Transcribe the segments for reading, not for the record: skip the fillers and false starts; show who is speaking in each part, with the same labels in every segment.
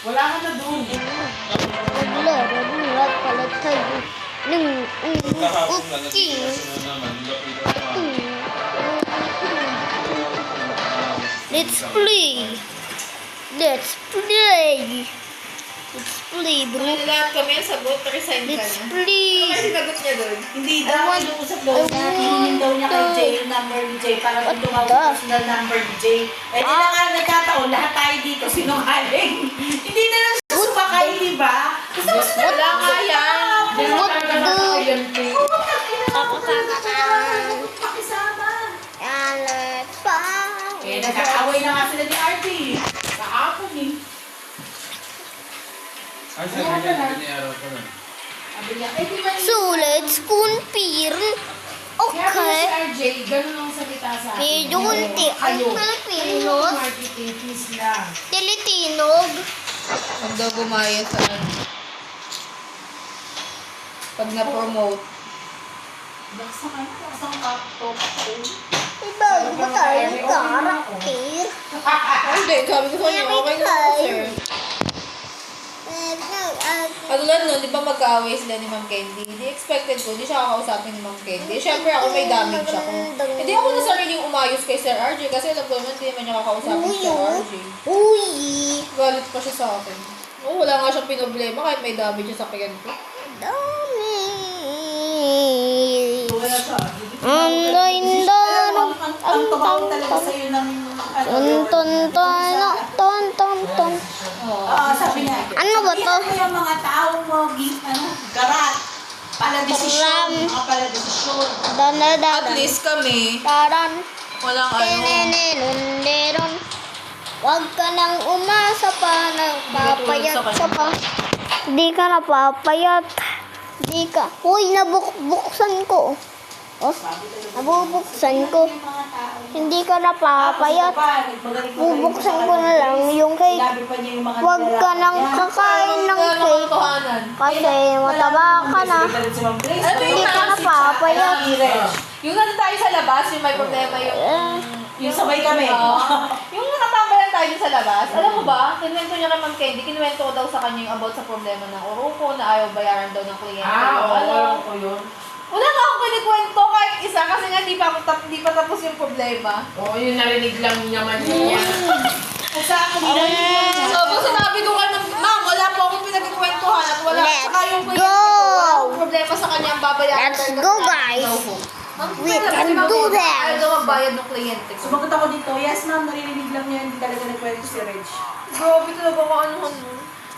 Speaker 1: Wala ka na doon.
Speaker 2: Naglaro pala tayo ng cooking. Let's play. Let's play. Let's play, bro.
Speaker 3: Lahat kami ang sagot, resign ka
Speaker 2: Let's
Speaker 3: na.
Speaker 2: play.
Speaker 3: Ano sinagot niya doon?
Speaker 1: Hindi daw, inuusap daw niya. Hihingin daw niya kay Jay yung number ni Jay para kung tumawag yung personal number ni Jay. Eh di na nga nagkataon, lahat tayo dito sinungaling. Hindi na lang siya sumakay, di ba? Gusto mo sa
Speaker 3: Wala nga yan.
Speaker 1: pakisama.
Speaker 2: Pang.
Speaker 1: Eh, nagkakaway na nga sila ni RT. Kahapon eh.
Speaker 4: Ay, sabi niya, biniaraw ko na.
Speaker 1: Sabi niya, eh di ba
Speaker 2: So, let's confirm.
Speaker 1: kaya pala
Speaker 2: Okay.
Speaker 1: si RJ, ganun ang salita sa akin.
Speaker 2: Medyo unti ang
Speaker 1: Kayo.
Speaker 2: Pilipinos.
Speaker 1: Marketing, please lang.
Speaker 2: Tilitinog.
Speaker 3: Huwag daw gumaya sa ano. Pag na-promote.
Speaker 1: Baksa ka na, baksa ang laptop ko.
Speaker 2: Iba ba tayong karakter?
Speaker 3: Hindi, sabi ko sa inyo, okay na ako, sir. Katulad nun, di ba magkaaway sila ni Ma'am Candy? Di expected ko, di siya kakausapin ni Ma'am Candy. Siyempre ako may damage ako. Hindi ako na sariling umayos kay Sir RJ kasi alam ko naman hindi naman niya kakausapin si Sir RJ.
Speaker 2: Uy!
Speaker 3: Galit pa siya sa akin. Oo, wala nga siyang pinoblema kahit may damage sa sakyan ko.
Speaker 2: Dami!
Speaker 1: Wala siya.
Speaker 2: Ang ganda ng
Speaker 1: Ang tumaw talaga sa'yo ng
Speaker 2: ton.
Speaker 1: sabi niya.
Speaker 2: Ano ba to?
Speaker 1: Yan yung mga tao mo, garat. Paladesisyon. Mga paladesisyon.
Speaker 3: At least kami,
Speaker 2: Taran.
Speaker 3: walang ano.
Speaker 2: Tenenenunderon. Huwag ka nang umasa pa ng papayat ka pa. Di ka napapayat. Di ka. Uy, nabuksan ko. Oh, nabubuksan ko. Hindi ka napapayat. Bubuksan ko na lang yung cake. Huwag ka nang kakain ng cake. Kasi mataba ka na. Hindi ka napapayat.
Speaker 3: Yung nandun tayo sa labas, yung may problema yung...
Speaker 1: Yung sabay kami.
Speaker 3: Yung nakatambayan tayo dun sa labas, alam mo ba, kinuwento niya kay Ma'am Candy, kinuwento ko daw sa kanya yung about sa problema ng Oroco, na ayaw bayaran daw ng kliyente.
Speaker 1: Alam ko yun.
Speaker 3: Wala nga akong kinikwento kahit isa kasi nga di pa tapos yung problema.
Speaker 1: Oo, yung narinig lang naman niya. Sa akin,
Speaker 3: So, pag sinabi ko kay Ma'am, wala po akong pinagkikwentuhan at wala
Speaker 2: Let's
Speaker 3: saka yung
Speaker 2: go!
Speaker 3: problema sa kanya ang babayaran.
Speaker 2: Let's go, guys! We can do that!
Speaker 3: Ayaw daw magbayad ng kliyente ko.
Speaker 1: sumagot ako dito, yes ma'am, naririnig lang niya, hindi talaga nagkwento si Reg.
Speaker 3: Grabe talaga kung ano.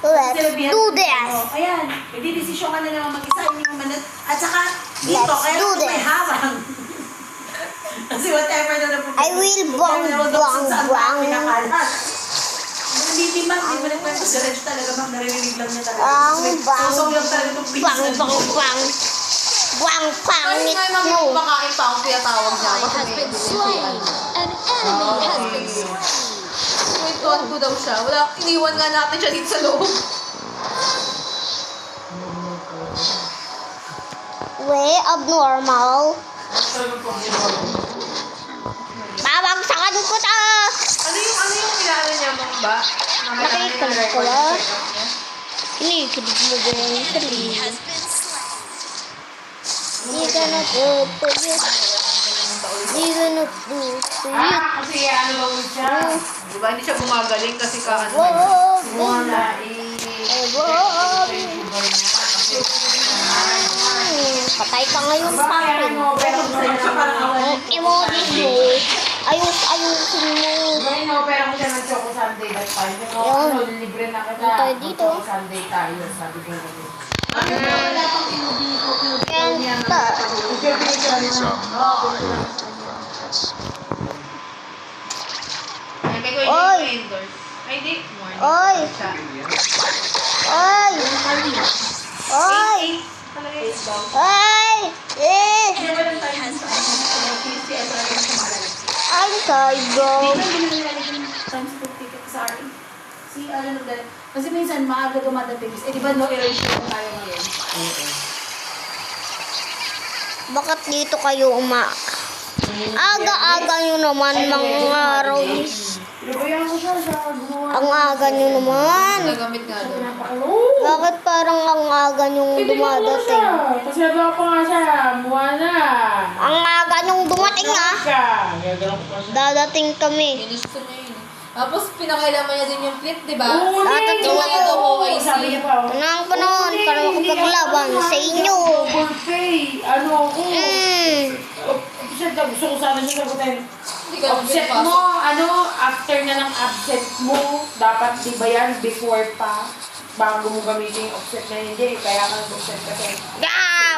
Speaker 2: Let's do this!
Speaker 1: Oh, ayan, desisyon ka na naman mag-isa, hindi mo manat. At saka, dito,
Speaker 2: Let's
Speaker 1: kaya
Speaker 2: do
Speaker 1: kung may
Speaker 2: this.
Speaker 1: harang. Kasi whatever na problema.
Speaker 2: I will bang, bang.
Speaker 1: Hindi ma'am, hindi mo nagkwento si Reg talaga ma'am, naririnig lang niya talaga.
Speaker 2: Ang bang,
Speaker 1: Susong lang talaga itong
Speaker 2: bang, bang, bang. Bang,
Speaker 3: Kasi
Speaker 2: pangit
Speaker 3: nga
Speaker 2: mo.
Speaker 3: makain pa akong pinatawag niya ako. Kwentuhan ko daw siya. Wala, iniwan nga natin siya dito sa loob.
Speaker 2: Way abnormal. Babagsakan ko ta!
Speaker 3: Ano yung kailangan niya, Ma'am ba?
Speaker 2: Nakikinig ko ba? Kinikilig mo ba yung sarili? Di ka na pupuyot. Di ka na pupuyot.
Speaker 1: Kasi ano ba mo siya?
Speaker 3: Diba, hindi siya gumagaling kasi ka ano.
Speaker 2: Wag.
Speaker 1: Wala
Speaker 2: Wag. Patay ka ngayon sa akin.
Speaker 1: pero siya parang awan.
Speaker 2: Emojis mo. Ayusin mo.
Speaker 1: Ngayon, opera ko siya ng Choco Sunday that time.
Speaker 2: Yun.
Speaker 1: Libre na kita.
Speaker 2: Tayo dito.
Speaker 1: Choco Sunday tayo, sabi ko. Wala pang pinudito.
Speaker 2: Kenta.
Speaker 3: Ay, may ko
Speaker 2: Oy!
Speaker 3: yung indoors. Ay, di. Morning.
Speaker 2: Oy!
Speaker 3: Siya.
Speaker 2: Oy! Oy!
Speaker 3: Talaga yung daw.
Speaker 2: Oy! Eh! Ay, tayo.
Speaker 1: Si ano nagdala. Kasi minsan maaga dumadating. Eh di ba no erasure na tayo ngayon?
Speaker 2: Bakit dito kayo Aga-aga nyo naman mga araw.
Speaker 1: Pinabayaan ko siya sa gumawa.
Speaker 2: Ang aga nyo naman.
Speaker 3: Nagamit nga doon.
Speaker 2: Bakit parang ang aga nyong dumadating?
Speaker 1: Kasi nagawa pa nga siya. Muha na.
Speaker 2: Ang aga nyong dumating ah.
Speaker 1: Ka. Gagalaw ko pa siya.
Speaker 2: Dadating kami.
Speaker 3: Ginusto niya yun. Tapos pinakailaman niya din yung clip, di ba?
Speaker 2: Dadating
Speaker 3: Gawa
Speaker 2: ako.
Speaker 3: ng OIC.
Speaker 1: Sabi niya pa.
Speaker 2: Ito na ang panahon para makapaglaban sa inyo.
Speaker 1: Double pay. Ano ako. Gusto ko sana siya sagutin.
Speaker 3: Hindi ka naman
Speaker 1: Offset
Speaker 3: pinapasok.
Speaker 1: mo, after na ng absent mo, dapat di ba yan, before pa, bago mo gamitin yung offset na hindi, kaya ka nag-offset kasi.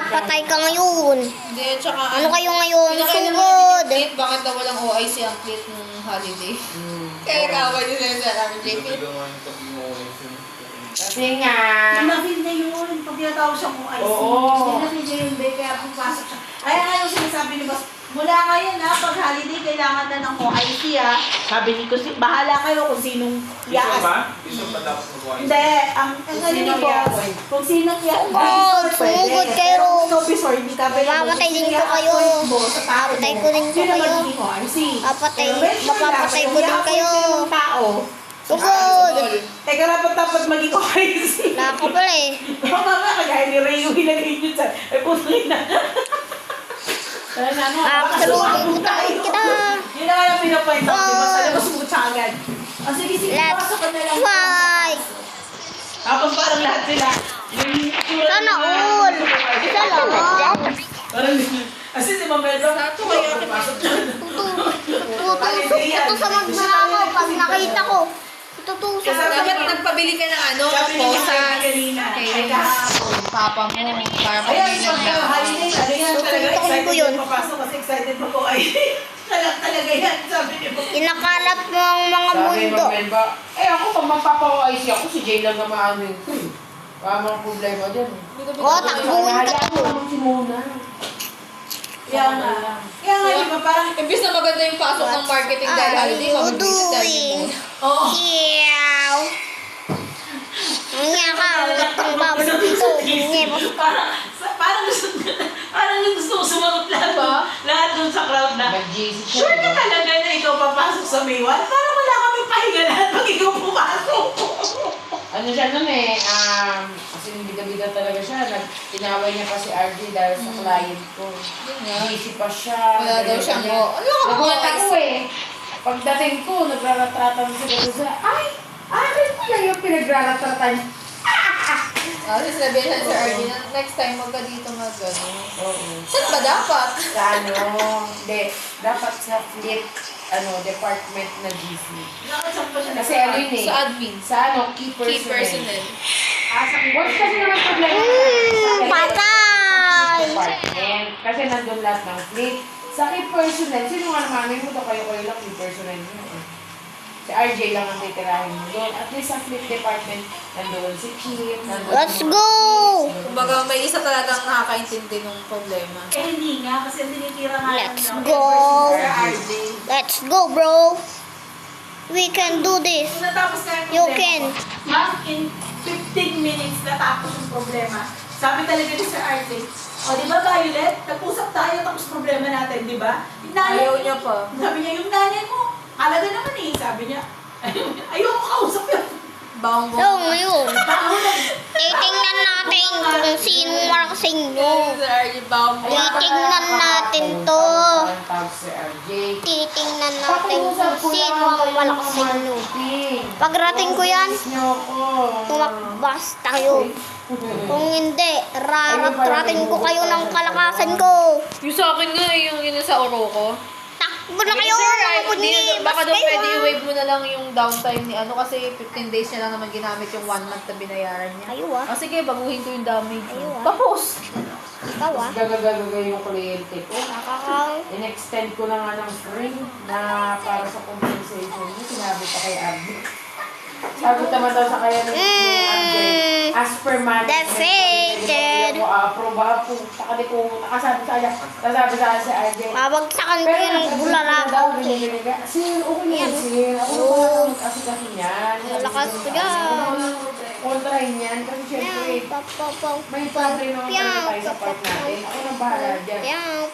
Speaker 2: Patay ka ngayon.
Speaker 3: Hindi, tsaka
Speaker 2: Ano kayo ngayon?
Speaker 3: pinakailaman
Speaker 2: Sugod.
Speaker 3: niya din yung clip. Bakit daw walang OIC ang clip nung holiday? Kaya kaaway niyo na sa RJ.
Speaker 1: Kasi nga,
Speaker 5: Pinafeel na yun. Pag tinatawag siya kung IC.
Speaker 1: Oo.
Speaker 5: Pinafeel niya yun, babe. Kaya pupasok siya. Kaya nga yung sinasabi ni Boss, mula ngayon ha, pag holiday, kailangan na ng OIC ha. Sabi ni Kusi, bahala kayo kung sinong
Speaker 4: Piso
Speaker 5: yaas.
Speaker 4: ba? Piso pa tapos mag-wine.
Speaker 5: Hindi, ang ano ni
Speaker 1: sinong
Speaker 5: Boss,
Speaker 1: yaas?
Speaker 5: kung sinong yaas.
Speaker 2: Sumugod kayo.
Speaker 5: So, before, hindi ka
Speaker 2: Mamatay din ko kayo. Mamatay ko din ko kayo. Mapapatay ko din kayo.
Speaker 5: Tao.
Speaker 2: Sugod.
Speaker 5: Teka, dapat maging OIC.
Speaker 2: Wala ka pala eh.
Speaker 5: Mama, kaya ni Ray yung ilagay niyo sa, putuloy na.
Speaker 2: Pasalubong ko tayo kita.
Speaker 5: Yun na nga yung pinapoint out, diba? Sa labas mo siya agad. O sige, sige,
Speaker 2: Let's
Speaker 5: pasok ka na lang.
Speaker 2: fight.
Speaker 5: Tapos parang lahat sila.
Speaker 2: Sana all. Isa lang.
Speaker 5: Parang, kasi si Ma'am Bello,
Speaker 3: Sato kayo,
Speaker 5: pasok dyan.
Speaker 2: Tutusok ito sa magnanakaw pag nakita ko. Tutusok.
Speaker 3: Dapat nagpabili ka ng ano,
Speaker 5: Sabi niya
Speaker 3: posa.
Speaker 5: kanina.
Speaker 3: Kay
Speaker 5: Ay, kahapon.
Speaker 3: Papa mo. Para
Speaker 5: Ayan,
Speaker 3: pabili
Speaker 5: so,
Speaker 3: ng gamit.
Speaker 5: holiday, ano yan, talaga
Speaker 2: Tututukin ko
Speaker 5: excited
Speaker 2: yun.
Speaker 5: yung papasok kasi excited pa po ay talaga yan, sabi niya po.
Speaker 2: Inakalap mo ang mga mundo.
Speaker 1: ba, ako pag magpapa-OIC ako, si Jay lang na maamin ko eh. Wala mga problema dyan.
Speaker 2: Takbuhin ka
Speaker 1: Hayaan mo
Speaker 2: to.
Speaker 1: naman si Mona.
Speaker 5: Kaya nga, di ba, parang,
Speaker 3: Imbis na maganda yung pasok ng marketing dahil holiday,
Speaker 2: you
Speaker 3: mabibigit dahil
Speaker 2: doing?
Speaker 3: yung
Speaker 5: oo.
Speaker 2: Siyaw. Nga ka, huwag kang babalik dito. Ngipos.
Speaker 5: Parang yung gusto ko sumagot lahat dun sa crowd na,
Speaker 1: Mag-JC siya.
Speaker 5: sure ka talaga na ikaw papasok sa May 1? Parang wala kami pahinga lahat pag ikaw pumasok.
Speaker 1: Ano siya nun eh, kasi bida-bida talaga siya. Tinaway niya pa si RJ dahil sa client ko.
Speaker 3: nga.
Speaker 1: Busy pa siya.
Speaker 3: Wala daw siyang go. Ano ka
Speaker 1: Nagulat
Speaker 3: OIC?
Speaker 1: ako eh. Pagdating ko, nagraratratan siya sa ay, akin pala yung pinagraratratan.
Speaker 3: Kasi sinabihan sa RJ na next time wag ka dito mag-ano.
Speaker 1: Oo.
Speaker 3: Saan ba dapat?
Speaker 1: Sa hindi, dapat sa fleet, department na GC.
Speaker 5: Nakasang pa siya.
Speaker 1: Kasi ano yun eh,
Speaker 3: Sa admin.
Speaker 1: sa key
Speaker 3: Key
Speaker 1: personnel.
Speaker 3: personnel.
Speaker 1: Once kasi naman problema
Speaker 2: Patay!
Speaker 1: department. Kasi nandun lahat ng fleet. Sa key personnel, sino nga naman mo to kayo lang key personnel mo eh. Si RJ lang ang titirahin mo doon. At least sa fleet department, nandun si Kim, nandun
Speaker 2: Let's go!
Speaker 3: Kumbaga may isa talagang nakakaintindi ng problema.
Speaker 5: Eh, hindi nga, kasi ang tinitira nga
Speaker 2: Let's
Speaker 5: lang
Speaker 2: go.
Speaker 5: Sir RJ.
Speaker 2: Let's go, bro! We can do this.
Speaker 5: Kung natapos na yung
Speaker 2: You
Speaker 5: problema
Speaker 2: can.
Speaker 5: ko, ma'am, in 15 minutes natapos yung problema. Sabi talaga ni Sir RJ, o di ba Violet, nag-usap tayo tapos problema natin, di ba? Yung nanay
Speaker 3: Ayaw
Speaker 5: mo-
Speaker 3: niya pa.
Speaker 5: Sabi niya, yung nanay mo, alaga naman eh, sabi niya. Ayoko kausap yun.
Speaker 3: Bawang
Speaker 2: So, ngayon,
Speaker 5: Bago na.
Speaker 2: titingnan natin kung sino malakas sa inyo.
Speaker 3: Sa RJ, bawang
Speaker 2: Titingnan natin to.
Speaker 1: Ang tawag si RJ.
Speaker 2: Titingnan natin kung sino ang malakas sa inyo. Pagrating ko yan,
Speaker 1: Niyo ako.
Speaker 2: tumakbas tayo. Kung hindi, raratratin ko kayo ng kalakasan ko.
Speaker 3: Yung sa akin nga, yung yun sa oro ko.
Speaker 2: Takbo na kayo, mga kunyi.
Speaker 3: Baka
Speaker 2: Basta
Speaker 3: daw
Speaker 2: kayo,
Speaker 3: pwede
Speaker 2: ha?
Speaker 3: i-waive mo na lang yung downtime ni ano kasi 15 days niya lang naman ginamit yung 1 month na binayaran niya.
Speaker 2: Ayaw, ah.
Speaker 3: Sige, baguhin ko yung damage.
Speaker 2: Ayaw, ah.
Speaker 3: Tapos!
Speaker 2: Ikaw, ah.
Speaker 1: Gagagagagay yung kliyente ko.
Speaker 2: Nakakaw.
Speaker 1: In-extend ko na nga ng spring na para sa compensation niya. Sinabi pa kay Abby. Sabi naman daw sa kaya ng Abby, as per management,
Speaker 2: Defeated.
Speaker 1: ko approve ako. Saka di ko nakasabi sa kanya. Sasabi sa kanya si RJ.
Speaker 2: Mabagsakan ko yun ng bulalakaw.
Speaker 1: Sir, okay na yan, sir. Ako na kasi niyan.
Speaker 2: Malakas ko dyan.
Speaker 1: Kontrahin yan. Kasi syempre, May pantry naman pala tayo sa part natin. Ako nang bahala dyan.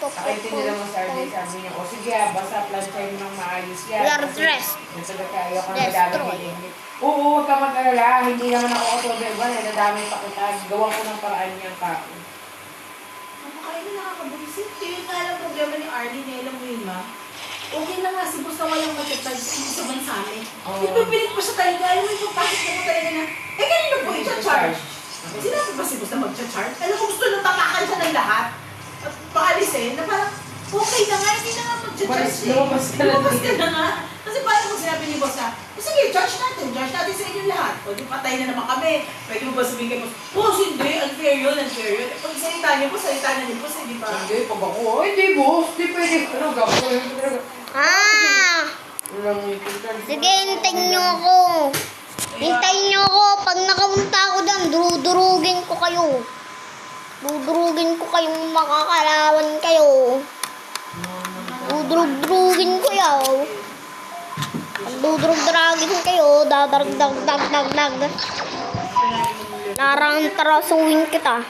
Speaker 1: Nakaintindi naman si RJ, sabi niya, o sige basta plansay mo ng maayos yan.
Speaker 2: We are dressed.
Speaker 1: Nasa kaya ka
Speaker 2: Destroy.
Speaker 1: madaming hiling. Oo, huwag ka mag-alala. Hindi naman ako autobeba. Nadadamay pa kita. Gawa ko ng paraan niyang kako.
Speaker 5: Nakakain na nakakabulisit. Yun nga lang problema ni Arlie, alam mo yun, ma? Okay na nga, si boss na walang mag-charge sa bansa amin.
Speaker 1: Oo.
Speaker 5: Ipipilit mo siya talaga. Alam mo yung pagpasok na mo talaga na, kanino po i-charge? Sinabi ba si boss na mag-charge? Alam mo, gusto nang tapakan siya ng lahat. At paalisin, na parang, okay na nga, hindi na nga mag-charge.
Speaker 1: Lumabas ka lang
Speaker 5: Lumabas ka
Speaker 1: dito.
Speaker 5: na nga. Kasi parang kung sinabi ni boss na, sige, charge natin sa inyo lahat. O di patay na naman kami. Pwede mo ba sabihin kay boss, boss, hindi, unfair yun. Pag salita niyo po, salita na niyo po, hindi ba?
Speaker 1: Hindi, pag ako, ay di boss, di pwede. Ano, gagawin ko talaga. Walang ipitan.
Speaker 2: Sige, hintayin niyo ako. Hintayin niyo ako. Pag nakapunta ako dyan, durugin ko kayo. Dudurugin ko kayong makakalawan kayo. Dudurugin ko yaw. Pag dudurugin kayo, dadaragdag. Tarantarasuin kita.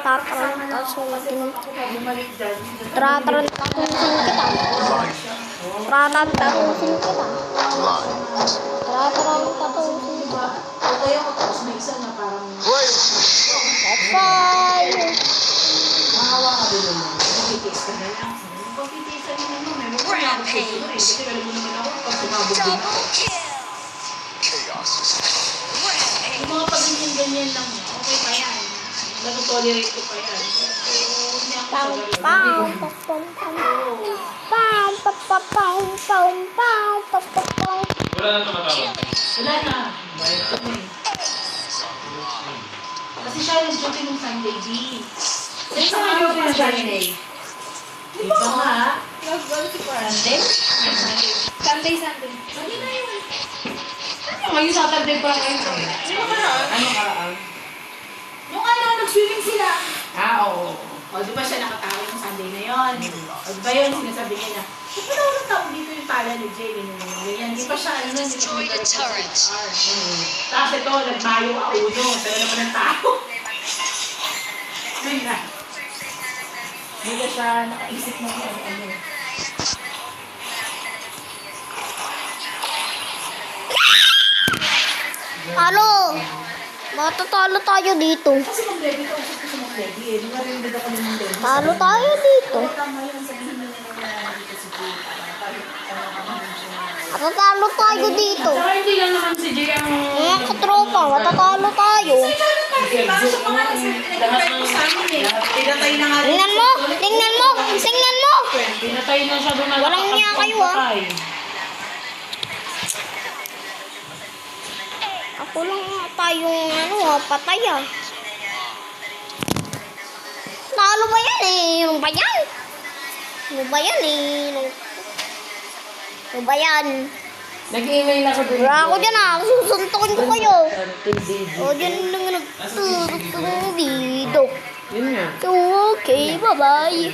Speaker 2: Tatarantasuin kita. Tatarantasuin kita. Tatarantasuin kita. Tatarantasuin kita.
Speaker 5: O kaya ko tapos may isa na parang
Speaker 2: Bye!
Speaker 5: mahawa ka din naman. Pagtitiis ka na lang. Pagtitiis ka din naman. May mga pinakasunod eh. Kasi alam mo naman ako pag sumabog din ako. Yung mga pag-ganyan lang, okay pa yan. Nag-tolerate ko pa yan. Pero hindi ako
Speaker 2: Pau,
Speaker 5: sa
Speaker 2: pau,
Speaker 5: gano'n.
Speaker 2: pau, pau.
Speaker 4: Wala na tumatawag.
Speaker 5: Wala na. Kasi siya nag-duty nung Sunday, B.
Speaker 1: Saan ka nag-duty ng Sunday?
Speaker 5: Di ba nga?
Speaker 3: Nag-gol si Sunday? Sunday.
Speaker 5: Sunday na yun.
Speaker 1: Ngayon Saturday pa lang ngayon.
Speaker 3: Di ba karaan?
Speaker 1: Ano karaan?
Speaker 5: Yung ano, nag-swimming sila.
Speaker 1: Oo.
Speaker 5: O, di ba siya nakatawag ng Sunday na yun? O, di ba yun, sinasabi niya na, ba't pa daw nagtawag dito yung pala ni Jay? Ganyan, di pa siya, ano, hindi pa siya nag-turret. Tapos ito, nagmayo ka uno. Sabi naman ng tao. Ayun na. Hindi ka siya nakaisip ng ano.
Speaker 2: Ano? Matatalo tayo dito.
Speaker 5: Kasi mag-ready ka, usap ko siya mag-ready eh. Nung narinig ako ng mag-ready.
Speaker 2: Talo tayo dito.
Speaker 5: Oo, tama yun. Sabihin mo na dito si Jay.
Speaker 2: Matatalo tayo dito.
Speaker 1: Saka hindi lang naman si Jay ang...
Speaker 2: Mga katropa, matatalo tayo.
Speaker 5: Parang siya mga nag-ready ko sa amin eh. Pinatay na nga rin.
Speaker 2: Tingnan mo! Tingnan mo! Tingnan mo!
Speaker 1: Pinatay na siya doon na
Speaker 2: Walang niya kayo, ah.
Speaker 1: patay.
Speaker 2: Ako lang nga tayong patay ah. Talo ba yan eh? Ano ba yan? Ano ba yan eh? Ano ba yan?
Speaker 1: Nag-email ako doon.
Speaker 2: Wala ako dyan ah. Susuntukin ko kayo.
Speaker 1: DJ.
Speaker 2: O dyan lang nagtutulog ng video.
Speaker 1: Yun nga.
Speaker 2: Okay, bye-bye.